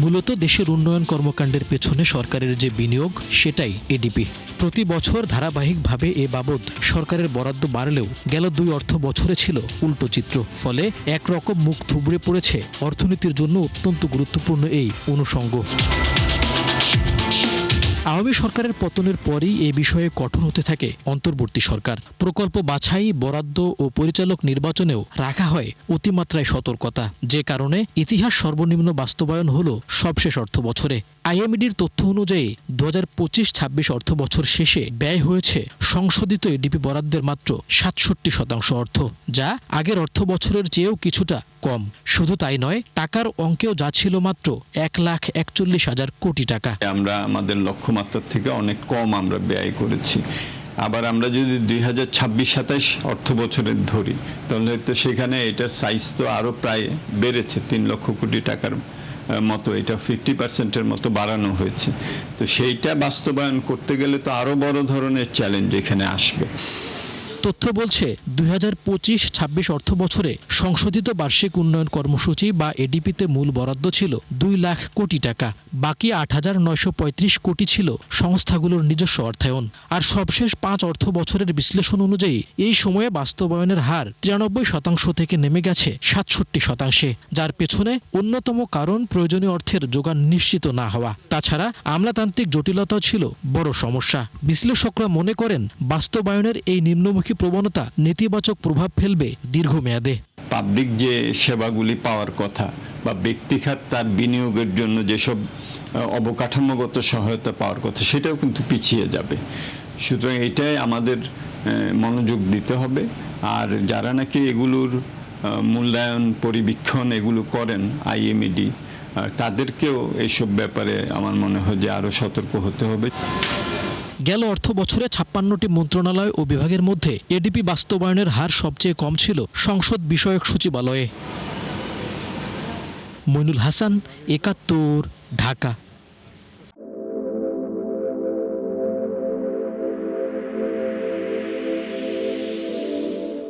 মূলত দেশের উন্নয়ন কর্মকাণ্ডের পেছনে সরকারের যে বিনিয়োগ সেটাই এডিপি। প্রতি বছর ধারাবাহিকভাবে এ বাবদ সরকারের বরাদ্দ বাড়লেও গেল 2 অর্থ বছরে ছিল উল্টো চিত্র। ফলে একরকম মুখ থুবড়ে পড়েছে অর্থনীতির জন্য অত্যন্ত গুরুত্বপূর্ণ এই অনুষঙ্গ। আওয়ামী সরকারের পতনের পরই এ বিষয়ে কঠোর হতে থাকে অন্তর্বর্তী সরকার। প্রকল্প বাছাই, বরাদ্দ ও পরিচালক নির্বাচনেও রাখা হয় অতিমাত্রায় সতর্কতা, যে কারণে ইতিহাস সর্বনিম্ন বাস্তবায়ন হল সবশেষ অর্থ বছরে। আইএমডির তথ্য অনুযায়ী 2025-26 অর্থ বছর শেষে ব্যয় হয়েছে সংশোধিত এডিপি বরাদ্দের মাত্র 67% অর্থ, যা আগের অর্থ বছরের চেয়েও কিছুটা কম। শুধু তাই নয়, টাকার অঙ্কেও যা ছিল মাত্র 1,41,000 কোটি টাকা। আমরা আমাদের লক্ষ্যমাত্রার থেকে অনেক কম আমরা ব্যয় করেছি। আবার আমরা যদি 2026-27 অর্থ বছরের ধরি, তাহলে তো সেখানে এটার সাইজ তো আরো প্রায় বেড়েছে, 3 লক্ষ কোটি টাকার মতো, এটা 50%-এর মতো বাড়ানো হয়েছে। তো সেইটা বাস্তবায়ন করতে গেলে তো আরো বড় ধরনের চ্যালেঞ্জ এখানে আসবে। তথ্য বলছে 2025-26 অর্থ বছরে সংশোধিত বার্ষিক উন্নয়ন কর্মসূচি বা এডিপিতে মূল বরাদ্দ ছিল 2 লাখ কোটি টাকা। বাকি 8,935 কোটি ছিল সংস্থাগুলোর নিজস্ব অর্থায়ন। আর সবশেষ 5 অর্থ বছরের বিশ্লেষণ অনুযায়ী এই সময়ে বাস্তবায়নের হার 93% থেকে নেমে গেছে 67%, যার পেছনে অন্যতম কারণ প্রয়োজনীয় অর্থের যোগান নিশ্চিত না হওয়া। তাছাড়া আমলাতান্ত্রিক জটিলতাও ছিল বড় সমস্যা। বিশ্লেষকরা মনে করেন, বাস্তবায়নের এই নিম্নমুখী প্রবণতা নেতিবাচক প্রভাব ফেলবে দীর্ঘমেয়াদে। পাবলিক যে সেবাগুলি পাওয়ার কথা বা ব্যক্তিখাত তার বিনিয়োগের জন্য যেসব অবকাঠামোগত সহায়তা পাওয়ার কথা, সেটাও কিন্তু পিছিয়ে যাবে। সুতরাং এটাই আমাদের মনোযোগ দিতে হবে। আর যারা নাকি এগুলোর মূল্যায়ন, পরিবীক্ষণ এগুলো করেন, আইএমইডি, তাদেরকেও এইসব ব্যাপারে আমার মনে হয় যে আরো সতর্ক হতে হবে। গেল অর্থ বছরে 56টি মন্ত্রণালয় ও বিভাগের মধ্যে এডিপি বাস্তবায়নের হার সবচেয়ে কম ছিল সংসদ বিষয়ক সচিবালয়ে। মইনুল হাসান, 71, ঢাকা।